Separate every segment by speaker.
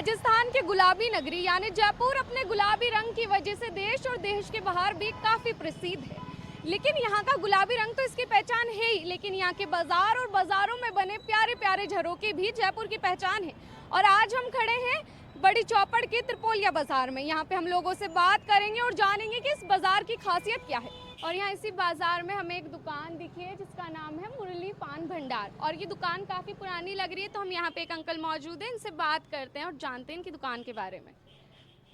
Speaker 1: राजस्थान के गुलाबी नगरी यानी जयपुर अपने गुलाबी रंग की वजह से देश और देश के बाहर भी काफ़ी प्रसिद्ध है। लेकिन यहाँ का गुलाबी रंग तो इसकी पहचान है ही, लेकिन यहाँ के बाजार और बाजारों में बने प्यारे प्यारे झरोके भी जयपुर की पहचान है। और आज हम खड़े हैं बड़ी चौपड़ के त्रिपोलिया बाजार में। यहाँ पे हम लोगों से बात करेंगे और जानेंगे कि इस बाजार की खासियत क्या है। और यहाँ इसी बाजार में हमें एक दुकान दिखी है जिसका नाम है मुरली पान भंडार, और ये दुकान काफ़ी पुरानी लग रही है। तो हम यहाँ पे एक अंकल मौजूद हैं, इनसे बात करते हैं और जानते हैं इनकी दुकान के बारे में।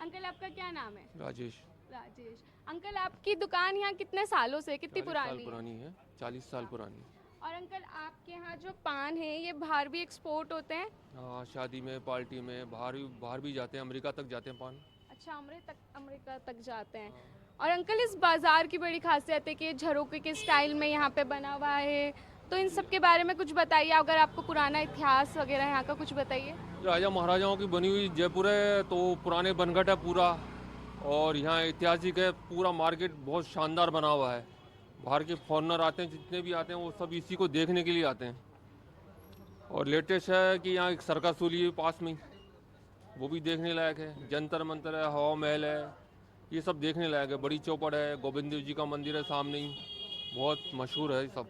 Speaker 1: अंकल, आपका क्या नाम है?
Speaker 2: राजेश।
Speaker 1: राजेश। अंकल, आपकी दुकान यहाँ कितने सालों से, कितनी
Speaker 2: पुरानी है? 40 साल पुरानी।
Speaker 1: और अंकल, आपके यहाँ जो पान है ये बाहर भी एक्सपोर्ट होते हैं?
Speaker 2: हाँ, शादी में, पार्टी में, बाहर भी जाते हैं, अमेरिका तक जाते हैं पान।
Speaker 1: अच्छा, अमेरिका तक जाते हैं। और अंकल, इस बाजार की बड़ी खासियत है कि झरोके के स्टाइल में यहाँ पे बना हुआ है, तो इन सब के बारे में कुछ बताइए। अगर आपको पुराना इतिहास वगैरह यहाँ का कुछ बताइए।
Speaker 2: राजा महाराजाओं की बनी हुई जयपुर है, तो पुराने बनघट है पूरा, और यहाँ ऐतिहासिक है पूरा। मार्केट बहुत शानदार बना हुआ है। बाहर के फॉरेनर आते हैं, जितने भी आते हैं वो सब इसी को देखने के लिए आते हैं। और लेटेस्ट है कि यहाँ एक सर्कस हुई है पास में, वो भी देखने लायक है। जंतर मंतर है, हवा महल है, ये सब देखने लायक है। बड़ी चौपड़ है, गोविंद देव जी का मंदिर है सामने ही, बहुत मशहूर है ये सब।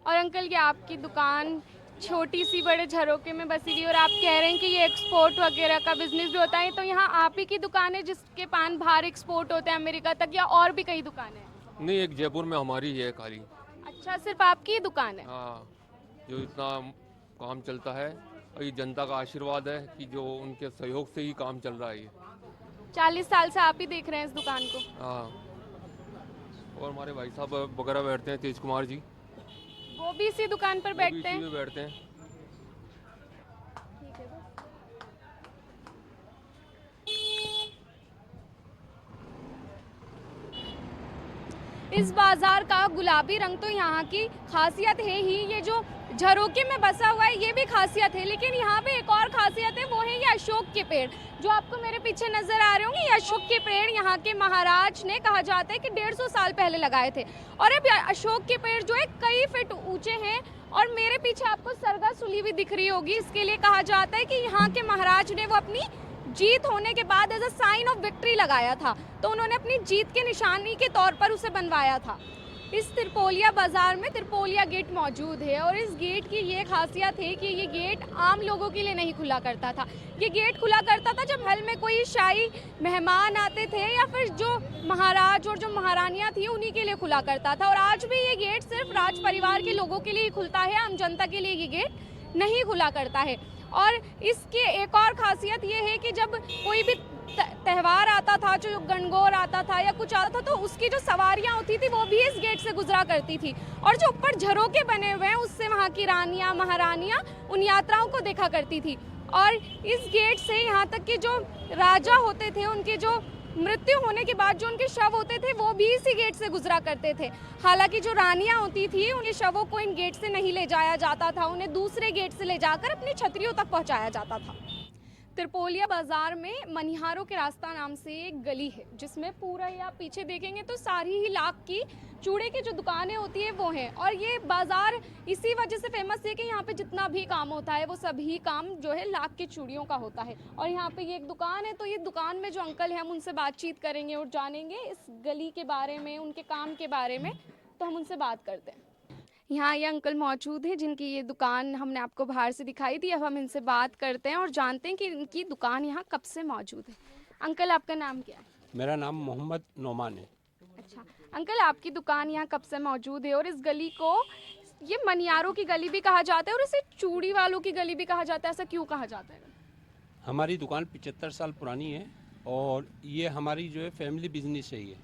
Speaker 1: और अंकल, ये आपकी दुकान छोटी सी बड़े झरोके में बसी हुई, और आप कह रहे हैं कि ये एक्सपोर्ट वगैरह का बिजनेस भी होता है, तो यहाँ आप ही की दुकान है जिसके पान बाहर एक्सपोर्ट होते हैं अमेरिका तक, या और भी कई दुकानें हैं?
Speaker 2: नहीं, एक जयपुर में हमारी है खाली।
Speaker 1: अच्छा, सिर्फ आपकी ही दुकान है?
Speaker 2: हाँ, जो इतना काम चलता है, और ये जनता का आशीर्वाद है कि जो उनके सहयोग से ही काम चल रहा है ये।
Speaker 1: 40 साल से आप ही देख रहे हैं इस दुकान को?
Speaker 2: हाँ, और हमारे भाई साहब वगैरह बैठते हैं, तेज कुमार जी,
Speaker 1: वो भी इसी दुकान पर बैठते हैं?
Speaker 2: इसी में बैठते हैं।
Speaker 1: इस बाजार का गुलाबी रंग तो यहाँ की खासियत है ही, ये जो झरोके में बसा हुआ है ये भी खासियत है, लेकिन यहाँ पे एक और खासियत है, वो है ये अशोक के पेड़ जो आपको मेरे पीछे नजर आ रहे होंगे। ये अशोक के पेड़ यहाँ के महाराज ने, कहा जाता है कि 150 साल पहले लगाए थे। और अब अशोक के पेड़ जो है कई फीट ऊंचे हैं, और मेरे पीछे आपको सरगा सुली भी दिख रही होगी। इसके लिए कहा जाता है कि यहाँ के महाराज ने वो अपनी जीत होने के बाद as a sign of victory लगाया था, तो उन्होंने अपनी जीत के निशानी के तौर पर उसे बनवाया था। इस त्रिपोलिया बाजार में त्रिपोलिया गेट मौजूद है, और इस गेट की ये खासियत है कि ये गेट आम लोगों के लिए नहीं खुला करता था। ये गेट खुला करता था जब महल में कोई शाही मेहमान आते थे, या फिर जो महाराज और जो महारानियां थी उन्हीं के लिए खुला करता था। और आज भी ये गेट सिर्फ राज परिवार के लोगों के लिए ही खुलता है, आम जनता के लिए ये गेट नहीं खुला करता है। और इसकी एक और खासियत ये है कि जब कोई भी त्यौहार आता था, जो गणगौर आता था या कुछ आता था, तो उसकी जो सवारियां होती थी वो भी इस गेट से गुजरा करती थी। और जो ऊपर झरोके बने हुए हैं उससे वहाँ की रानियां, महारानियां उन यात्राओं को देखा करती थी। और इस गेट से यहाँ तक कि जो राजा होते थे, उनके जो मृत्यु होने के बाद जो उनके शव होते थे वो भी इसी गेट से गुजरा करते थे। हालांकि जो रानियां होती थी उनके शवों को इन गेट से नहीं ले जाया जाता था, उन्हें दूसरे गेट से ले जाकर अपनी छतरियों तक पहुंचाया जाता था। त्रिपोलिया बाजार में मनिहारों के रास्ता नाम से एक गली है, जिसमें पूरा ही आप पीछे देखेंगे तो सारी ही लाख की चूड़े की जो दुकानें होती है वो हैं। और ये बाजार इसी वजह से फेमस है कि यहाँ पे जितना भी काम होता है वो सभी काम जो है लाख की चूड़ियों का होता है। और यहाँ पे ये एक दुकान है, तो ये दुकान में जो अंकल हैं हम उनसे बातचीत करेंगे और जानेंगे इस गली के बारे में, उनके काम के बारे में। तो हम उनसे बात करते हैं। यहाँ ये अंकल मौजूद हैं जिनकी ये दुकान हमने आपको बाहर से दिखाई थी। अब हम इनसे बात करते हैं और जानते हैं कि इनकी दुकान यहाँ कब से मौजूद है। अंकल, आपका नाम क्या है?
Speaker 3: मेरा नाम मोहम्मद नोमान है।
Speaker 1: अच्छा अंकल, आपकी दुकान यहाँ कब से मौजूद है, और इस गली को ये मनियारों की गली भी कहा जाता है और इसे चूड़ी वालों की गली भी कहा जाता है, ऐसा क्यों कहा जाता है?
Speaker 3: हमारी दुकान 75 साल पुरानी है, और ये हमारी जो है फैमिली बिजनेस है ये,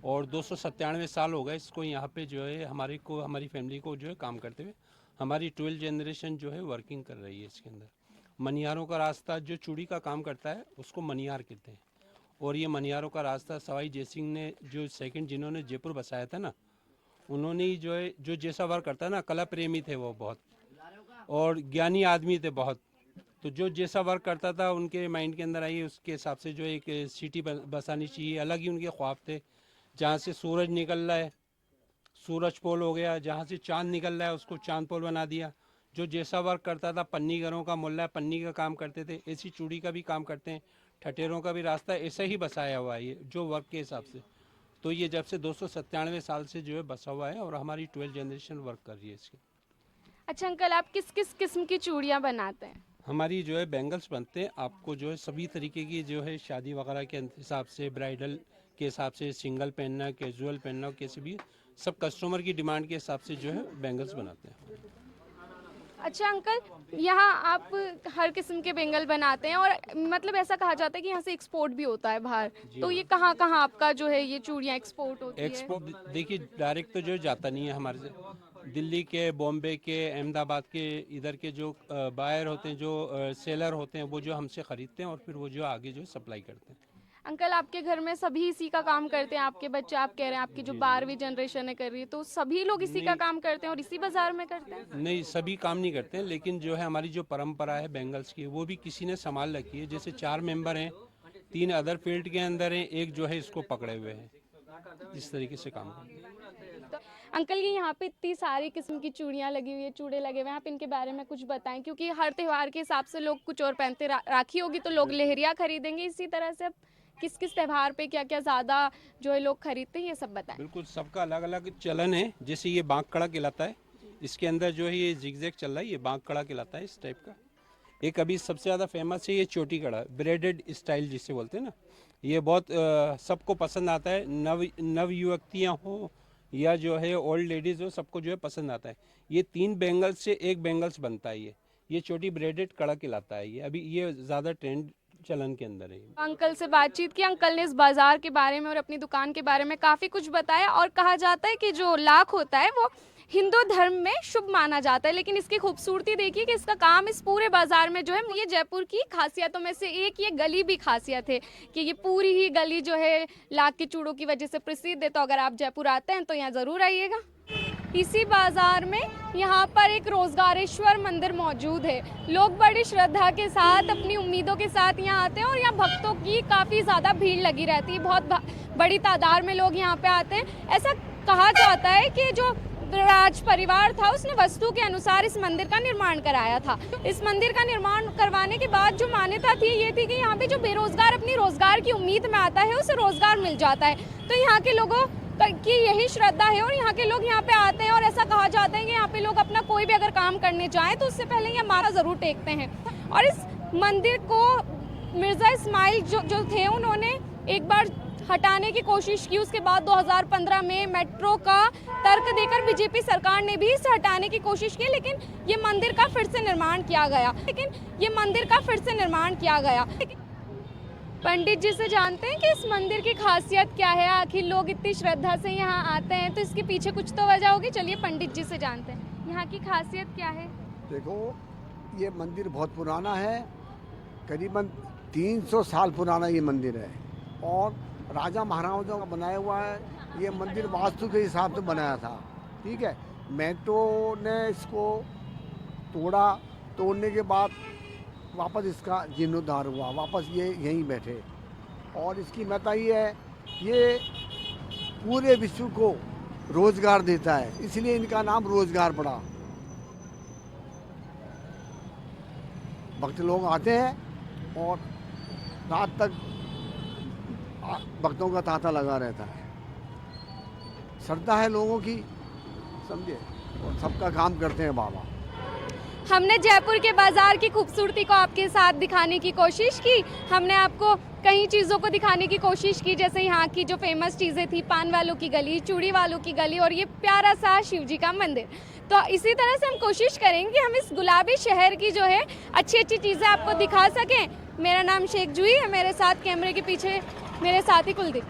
Speaker 3: और 297 साल हो गए इसको यहाँ पे जो है हमारी फैमिली को जो है काम करते हुए। हमारी 12 जनरेशन जो है वर्किंग कर रही है इसके अंदर। मनियारों का रास्ता जो चूड़ी का काम करता है उसको मनियार कहते हैं, और ये मनियारों का रास्ता सवाई जयसिंह ने जो सेकंड जिन्होंने जयपुर बसाया था ना, उन्होंने ही जो है जो जैसा वर्क करता है ना, कला प्रेमी थे वो बहुत, और ज्ञानी आदमी थे बहुत। तो जो जैसा वर्क करता था उनके माइंड के अंदर आई, उसके हिसाब से जो एक सिटी बसानी चाहिए। अलग ही उनके ख्वाब थे। जहाँ से सूरज निकल रहा है सूरज पोल हो गया, जहाँ से चांद निकल रहा है उसको चांद पोल बना दिया। जो जैसा वर्क करता था, पन्नीगरों का मोहल्ला पन्नी का काम करते थे, ऐसी चूड़ी का भी काम करते हैं, ठठेरों का भी रास्ता ऐसा ही बसाया हुआ है ये जो वर्क के हिसाब से। तो ये जब से 297 साल से जो है बसा हुआ है और हमारी 12 जनरेशन वर्क कर रही है इसकी।
Speaker 1: अच्छा अंकल, आप किस किस किस्म की चूड़ियाँ बनाते हैं?
Speaker 3: हमारी जो है बैंगल्स बनते हैं, आपको जो है सभी तरीके की जो है शादी वगैरह के हिसाब से, ब्राइडल के हिसाब से, सिंगल पहनना, कैजुअल पहनना, कैसे भी सब कस्टमर की डिमांड के हिसाब से जो है बैंगल्स बनाते हैं।
Speaker 1: अच्छा अंकल, यहाँ आप हर किस्म के बेंगल बनाते हैं और मतलब ऐसा कहा जाता है कि यहाँ से एक्सपोर्ट भी होता है बाहर, तो ये कहाँ कहाँ आपका जो है ये चूड़ियाँ एक्सपोर्ट होती है?
Speaker 3: एक्सपोर्ट देखिए डायरेक्ट तो जो जाता नहीं है हमारे से। दिल्ली के, बॉम्बे के, अहमदाबाद के, इधर के जो बायर होते हैं, जो सेलर होते हैं, वो जो हमसे ख़रीदते हैं और फिर वो जो आगे जो सप्लाई करते हैं।
Speaker 1: अंकल, आपके घर में सभी इसी का काम करते हैं? आपके बच्चे, आप कह रहे हैं आपकी जो 12वीं जनरेशन है कर रही है, तो सभी लोग इसी का काम करते हैं और इसी बाजार में करते हैं?
Speaker 3: नहीं, सभी काम नहीं करते हैं, लेकिन जो है हमारी जो परंपरा है बैंगल्स की, वो भी किसी ने संभाल रखी है। जैसे 4 मेंबर हैं, 3 अदर फील्ड के अंदर हैं, एक जो है इसको पकड़े हुए हैं, इस तरीके से काम करते हैं।
Speaker 1: तो अंकल, ये यहाँ पे इतनी सारी किस्म की चूड़ियाँ लगी हुई है, चूड़े लगे हुए हैं, आप इनके बारे में कुछ बताएं, क्योंकि हर त्यौहार के हिसाब से लोग कुछ और पहनते, राखी होगी तो लोग लहरिया खरीदेंगे, इसी तरह से अब किस किस त्यौहार पे क्या क्या ज़्यादा जो है लोग खरीदते हैं, ये सब बताएं।
Speaker 3: बिल्कुल, सबका अलग अलग चलन है। जैसे ये बांक कड़ा कहलाता है, इसके अंदर जो है ये जिगजैग चल रहा है, ये बांक कड़ा कहलाता है इस टाइप का। एक अभी सबसे ज़्यादा फेमस है ये चोटी कड़ा, ब्रेडेड स्टाइल जिसे बोलते हैं ना, ये बहुत सबको पसंद आता है। नव युवतियाँ हों या जो है ओल्ड लेडीज़ हो, सबको जो है पसंद आता है। ये 3 बैंगल्स से 1 बैंगल्स बनता है। ये चोटी ब्रेडेड कड़ा कहलाता है। ये अभी ये ज़्यादा ट्रेंड चलन के अंदर है।
Speaker 1: अंकल से बातचीत की, अंकल ने इस बाजार के बारे में और अपनी दुकान के बारे में काफ़ी कुछ बताया और कहा जाता है कि जो लाख होता है वो हिंदू धर्म में शुभ माना जाता है, लेकिन इसकी खूबसूरती देखिए कि इसका काम इस पूरे बाजार में जो है, ये जयपुर की खासियतों में से एक ये गली भी खासियत है कि ये पूरी ही गली जो है लाख के चूड़ों की वजह से प्रसिद्ध है। तो अगर आप जयपुर आते हैं तो यहाँ ज़रूर आइएगा। इसी बाजार में यहाँ पर एक रोजगारेश्वर मंदिर मौजूद है। लोग बड़ी श्रद्धा के साथ, अपनी उम्मीदों के साथ यहाँ आते हैं और यहाँ भक्तों की काफ़ी ज़्यादा भीड़ लगी रहती है। बहुत बड़ी तादाद में लोग यहाँ पे आते हैं। ऐसा कहा जाता है कि जो राज परिवार था उसने वस्तु के अनुसार इस मंदिर का निर्माण कराया था। इस मंदिर का निर्माण करवाने के बाद जो मान्यता थी ये थी कि यहाँ पे जो बेरोजगार अपनी रोजगार की उम्मीद में आता है उसे रोजगार मिल जाता है। तो यहाँ के लोगों की यही श्रद्धा है और यहाँ के लोग यहाँ पे आते हैं और ऐसा कहा जाता है कि यहाँ पे लोग अपना कोई भी अगर काम करने जाएं तो उससे पहले ये माथा ज़रूर टेकते हैं। और इस मंदिर को मिर्ज़ा इस्माइल जो थे उन्होंने एक बार हटाने की कोशिश की, उसके बाद 2015 में मेट्रो का तर्क देकर बीजेपी सरकार ने भी इसे हटाने की कोशिश की, लेकिन ये मंदिर का फिर से निर्माण किया गया। पंडित जी से जानते हैं कि इस मंदिर की खासियत क्या है, आखिर लोग इतनी श्रद्धा से यहाँ आते हैं, तो इसके पीछे कुछ तो वजह होगी। चलिए पंडित जी से जानते हैं यहाँ की खासियत क्या है।
Speaker 4: देखो, ये मंदिर बहुत पुराना है, करीबन 300 साल पुराना ये मंदिर है और राजा महाराजाओं का बनाया हुआ है। ये मंदिर वास्तु के हिसाब से बनाया था, ठीक है। मेट्रो ने इसको तोड़ा, तोड़ने के बाद वापस इसका जीर्णोद्धार हुआ, वापस ये यहीं बैठे। और इसकी महत्ता ये है, ये पूरे विश्व को रोजगार देता है, इसलिए इनका नाम रोजगार पड़ा। भक्त लोग आते हैं और रात तक भक्तों का तांता लगा रहता है। श्रद्धा है लोगों की, समझे, और सबका काम करते हैं बाबा।
Speaker 1: हमने जयपुर के बाजार की खूबसूरती को आपके साथ दिखाने की कोशिश की। हमने आपको कई चीज़ों को दिखाने की कोशिश की, जैसे यहाँ की जो फेमस चीज़ें थी, पान वालों की गली, चूड़ी वालों की गली और ये प्यारा सा शिव जी का मंदिर। तो इसी तरह से हम कोशिश करेंगे हम इस गुलाबी शहर की जो है अच्छी अच्छी चीज़ें आपको दिखा सकें। मेरा नाम शेख जूही है, मेरे साथ कैमरे के पीछे मेरे साथी कुलदीप।